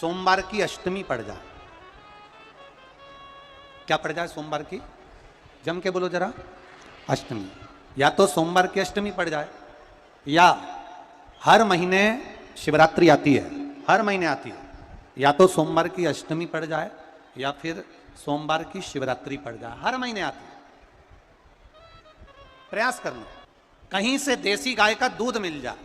सोमवार की अष्टमी पड़ जाए। क्या पड़ जाए सोमवार की? जम के बोलो जरा। अष्टमी। या तो सोमवार की अष्टमी पड़ जाए, या हर महीने शिवरात्रि आती है, हर महीने आती है, या तो सोमवार की अष्टमी पड़ जाए या फिर सोमवार की शिवरात्रि पड़ जाए, हर महीने आती है। प्रयास करना कहीं से देसी गाय का दूध मिल जाए,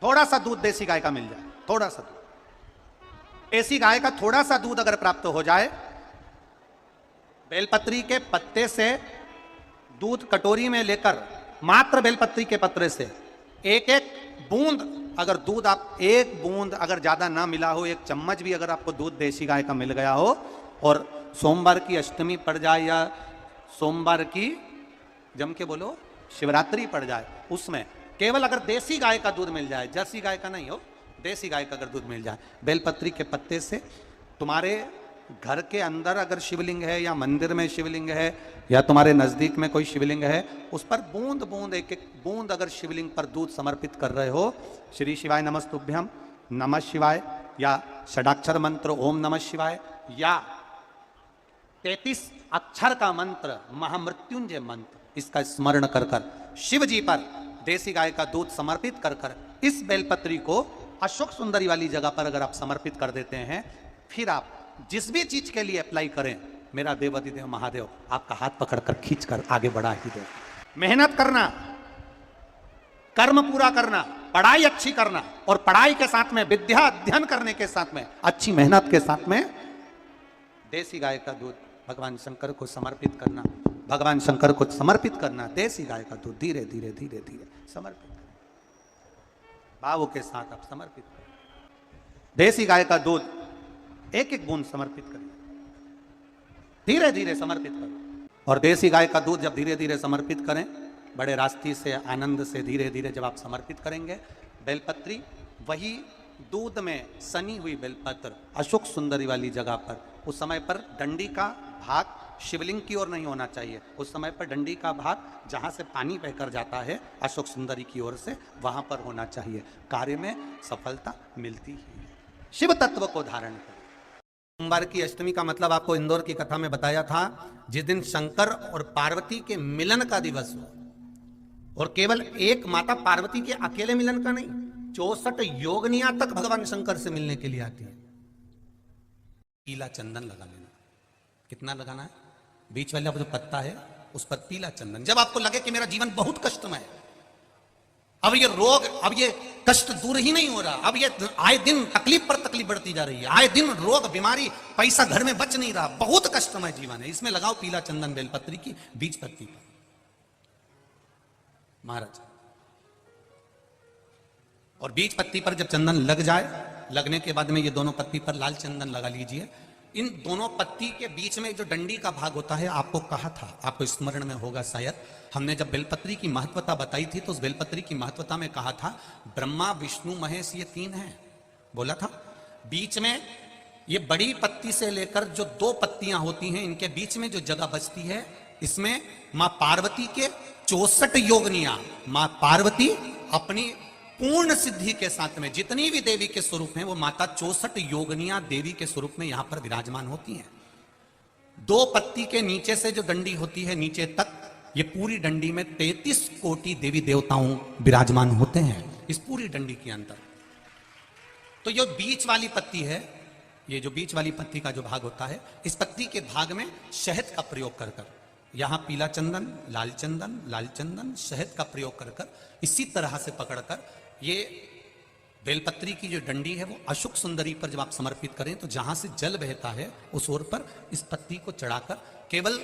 थोड़ा सा दूध देसी गाय का मिल जाए, थोड़ा सा दूध देसी गाय का, थोड़ा सा दूध अगर प्राप्त हो जाए, बेलपत्री के पत्ते से दूध कटोरी में लेकर, मात्र बेलपत्री के पत्ते से एक एक बूंद अगर दूध, आप एक बूंद अगर ज्यादा ना मिला हो, एक चम्मच भी अगर आपको दूध देसी गाय का मिल गया हो, और सोमवार की अष्टमी पड़ जाए या सोमवार की, जम के बोलो, शिवरात्रि पड़ जाए, उसमें केवल अगर देसी गाय का दूध मिल जाए, जर्सी गाय का नहीं हो, देसी गाय का अगर दूध मिल जाए, बेलपत्री के पत्ते से, तुम्हारे घर के अंदर अगर शिवलिंग है या मंदिर में शिवलिंग है या तुम्हारे नजदीक में कोई शिवलिंग है, उस पर बूंद बूंद, एक एक बूंद अगर शिवलिंग पर दूध समर्पित कर रहे हो, श्री शिवाय नमस्तुभ्यम, नमः शिवाय, या षडाक्षर मंत्र ओम नमः शिवाय, या 33 अक्षर का मंत्र महामृत्युंजय मंत्र, इसका स्मरण कर कर शिव जी पर देसी गाय का दूध समर्पित कर कर इस बेलपत्री को अशोक सुंदरी वाली जगह पर अगर आप समर्पित कर देते हैं, फिर आप जिस भी चीज के लिए अप्लाई करें, मेरा देवाधिदेव महादेव आपका हाथ पकड़कर खींचकर आगे बढ़ा ही दे। मेहनत करना, कर्म पूरा करना, पढ़ाई अच्छी करना, और पढ़ाई के साथ में विद्या अध्ययन करने के साथ में अच्छी मेहनत के साथ में देसी गाय का दूध भगवान शंकर को समर्पित करना, भगवान शंकर को समर्पित करना, देसी गाय का दूध धीरे धीरे धीरे धीरे समर्पित करें, भावों के साथ आप समर्पित करें। देसी गाय का दूध एक एक बूंद समर्पित करें, धीरे धीरे समर्पित करें। और देसी गाय का दूध जब धीरे धीरे समर्पित करें, बड़े रास्ते से, आनंद से धीरे धीरे जब आप समर्पित करेंगे, बेलपत्री वही दूध में सनी हुई बेलपत्र अशोक सुंदरी वाली जगह पर, उस समय पर डंडी का भाग शिवलिंग की ओर नहीं होना चाहिए, उस समय पर डंडी का भाग जहां से पानी बहकर जाता है अशोक सुंदरी की ओर से, वहां पर होना चाहिए। कार्य में सफलता मिलती ही। शिव तत्व को धारण करें। सोमवार की अष्टमी का मतलब आपको इंदौर की कथा में बताया था, जिस दिन शंकर और पार्वती के मिलन का दिवस हो, और केवल एक माता पार्वती के अकेले मिलन का नहीं, 64 योगनियां तक भगवान शंकर से मिलने के लिए आती है। पीला चंदन लगा लेना। कितना लगाना है? बीच वाला जो पत्ता है उस पर पीला चंदन। जब आपको लगे कि मेरा जीवन बहुत कष्टमय है, अब ये रोग, अब ये कष्ट दूर ही नहीं हो रहा, अब ये आए दिन तकलीफ पर तकलीफ बढ़ती जा रही है, आए दिन रोग, बीमारी, पैसा घर में बच नहीं रहा, बहुत कष्टमय जीवन है, इसमें लगाओ पीला चंदन बेलपत्री की बीज पत्ती पर। महाराज, और बीज पत्ती पर जब चंदन लग जाए, लगने के बाद में ये दोनों पत्ती पर लाल चंदन लगा लीजिए। इन दोनों पत्ती के बीच में जो डंडी का भाग होता है, आपको कहा था, आपको स्मरण में होगा शायद, हमने जब बेलपत्री की महत्वता बताई थी तो उस बेलपत्री की महत्वता में कहा था ब्रह्मा विष्णु महेश ये 3 हैं, बोला था। बीच में ये बड़ी पत्ती से लेकर जो 2 पत्तियां होती हैं, इनके बीच में जो जगह बचती है, इसमें मां पार्वती के 64 योगनियां, मां पार्वती अपनी पूर्ण सिद्धि के साथ में जितनी भी देवी के स्वरूप हैं, वो माता 64 योगनियां देवी के स्वरूप में यहां पर विराजमान होती हैं। 2 पत्ती के नीचे से जो डंडी होती है नीचे तक, ये पूरी डंडी में 33 कोटि देवी देवताओं विराजमान होते हैं इस पूरी डंडी के अंदर। तो ये बीच वाली पत्ती है, ये जो बीच वाली पत्ती का जो भाग होता है, इस पत्ती के भाग में शहद का प्रयोग कर कर, यहां पीला चंदन, लाल चंदन, लाल चंदन, शहद का प्रयोग कर कर, इसी तरह से पकड़कर ये बेलपत्री की जो डंडी है वो अशोक सुंदरी पर जब आप समर्पित करें, तो जहां से जल बहता है उस ओर पर इस पत्ती को चढ़ाकर केवल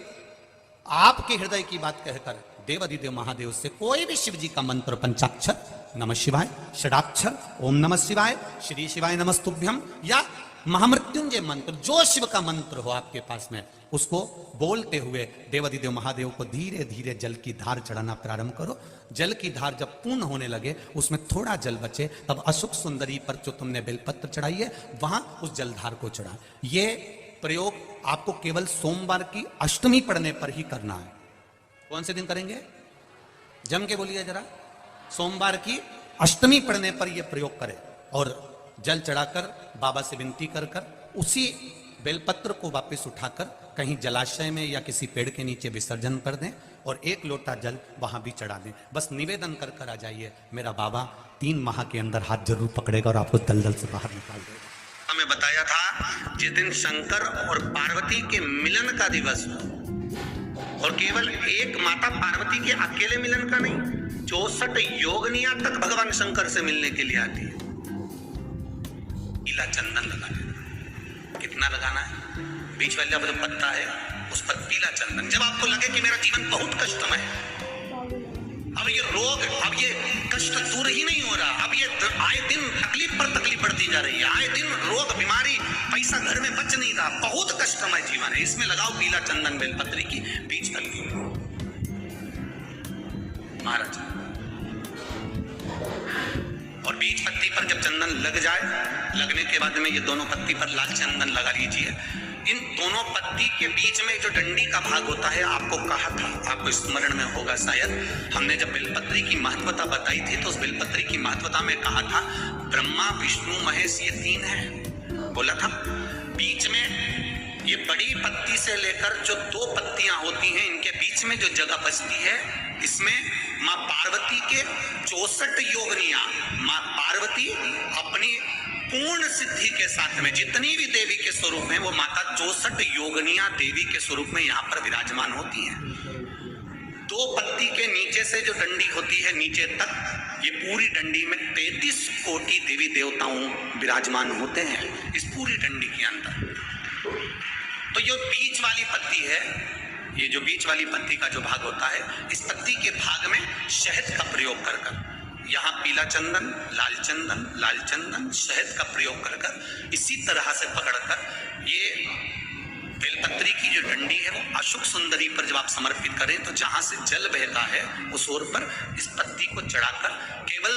आपके हृदय की बात कहकर देवाधिदेव महादेव से कोई भी शिव जी का मंत्र, पंचाक्षर नमः शिवाय, षडाक्षर ओम नमः शिवाय, श्री शिवाय नमस्तुभ्यम, या महामृत्युंजय मंत्र, जो शिव का मंत्र हो आपके पास में, उसको बोलते हुए देवाधिदेव महादेव को धीरे धीरे जल की धार चढ़ाना प्रारंभ करो। जल की धार जब पूर्ण होने लगे, उसमें थोड़ा जल बचे, तब अशोक सुंदरी पर जो तुमने बेलपत्र चढ़ाई है वहां उस जलधार को चढ़ा। ये प्रयोग आपको केवल सोमवार की अष्टमी पढ़ने पर ही करना है। कौन से दिन करेंगे? जम के बोलिए जरा। सोमवार की अष्टमी पढ़ने पर यह प्रयोग करें, और जल चढ़ाकर बाबा से विनती कर कर उसी बेलपत्र को वापस उठाकर कहीं जलाशय में या किसी पेड़ के नीचे विसर्जन कर दें और एक लोटा जल वहां भी चढ़ा दें। बस निवेदन कर कर आ जाइए, मेरा बाबा 3 माह के अंदर हाथ जरूर पकड़ेगा और आपको दलदल से बाहर निकाल देगा। हमें बताया था जिस दिन शंकर और पार्वती के मिलन का दिवस हो, और केवल एक माता पार्वती के अकेले मिलन का नहीं, 64 योगनिया तक भगवान शंकर से मिलने के लिए आती है। पीला चंदन लगा देना। कितना लगाना है? बीच वाला जो पत्ता है उस पर पीला चंदन। जब आपको लगे कि मेरा जीवन बहुत कष्टमय है, अब ये रोग, अब ये कष्ट दूर ही नहीं हो रहा, अब ये आए दिन तकलीफ पर तकलीफ बढ़ती जा रही है, आए दिन रोग बीमारी, पैसा घर में बच नहीं रहा, बहुत कष्टमय जीवन है, इसमें लगाओ पीला चंदन बेलपत्री की बीज कलगी महाराज। और बीज पत्ती पर जब चंदन लग जाए, लगने के बाद में ये दोनों पत्ती पर लाल चंदन लगा लीजिए। इन दोनों पत्ती के बीच में जो डंडी का भाग होता है, आपको कहा था, आपको स्मरण में होगा शायद, हमने जब बेलपत्री की महत्वता बताई थी तो उस बेलपत्री की महत्वता में कहा था ब्रह्मा विष्णु महेश ये 3 हैं, बोला था। बीच में ये बड़ी पत्ती से लेकर जो 2 पत्तियां होती हैं, इनके बीच में जो जगह बचती है, इसमें माँ पार्वती के 64 योगनिया, माँ पार्वती अपनी पूर्ण सिद्धि के साथ में जितनी भी देवी के स्वरूप हैं, वो माता 64 योगनिया देवी के स्वरूप में यहाँ पर विराजमान होती हैं। 2 पत्ती के नीचे से जो डंडी होती है नीचे तक, ये पूरी डंडी में 33 कोटि देवी देवताओं विराजमान होते हैं इस पूरी डंडी के अंदर। तो ये बीच वाली पत्ती है, ये जो बीच वाली पत्ती का जो भाग होता है, इस पत्ती के भाग में शहद का प्रयोग कर कर, यहाँ पीला चंदन, लाल चंदन, शहद का प्रयोग कर कर, इसी तरह से पकड़कर ये बेलपत्री की जो डंडी है वो अशोक सुंदरी पर जब आप समर्पित करें तो जहां से जल बहता है उस ओर पर इस पत्ती को चढ़ाकर केवल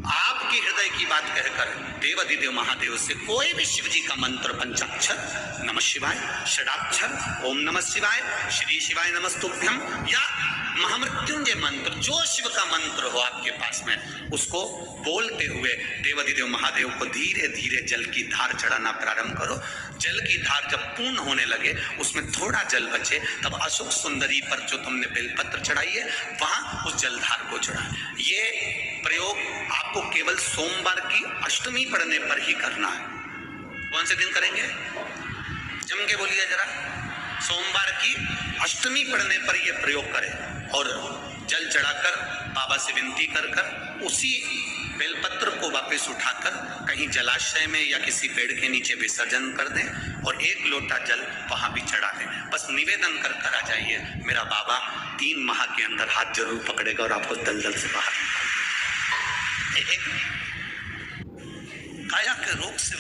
आपके हृदय की बात कहकर देवाधिदेव महादेव से कोई भी शिव जी का मंत्र, पंचाक्षर, नमः शिवाय, षडाक्षर, ओम नमः शिवाय, श्री शिवाय नमस्तुभ्यम, या महामृत्युंजय मंत्र, जो शिव का मंत्र हो आपके पास में, उसको बोलते हुए देवाधिदेव महादेव को धीरे धीरे जल की धार चढ़ाना प्रारंभ करो। जल की धार जब पूर्ण होने लगे, उसमें थोड़ा जल बचे, तब अशोक सुंदरी पर जो तुमने बेलपत्र चढ़ाई है वहां उस जलधार को चढ़ा। ये प्रयोग आपको केवल सोमवार की अष्टमी पढ़ने पर ही करना है। कौन से दिन करेंगे? जम के बोलिए जरा। सोमवार की अष्टमी पढ़ने पर यह प्रयोग करें और जल चढ़ाकर बाबा से विनती कर कर उसी बेलपत्र को वापस उठाकर कहीं जलाशय में या किसी पेड़ के नीचे विसर्जन कर दें और एक लोटा जल वहां भी चढ़ा दें। बस निवेदन कर कर आ जाइए, मेरा बाबा 3 माह के अंदर हाथ जरूर पकड़ेगा और आपको दलदल से बाहर निकालेगा। काया के रोग से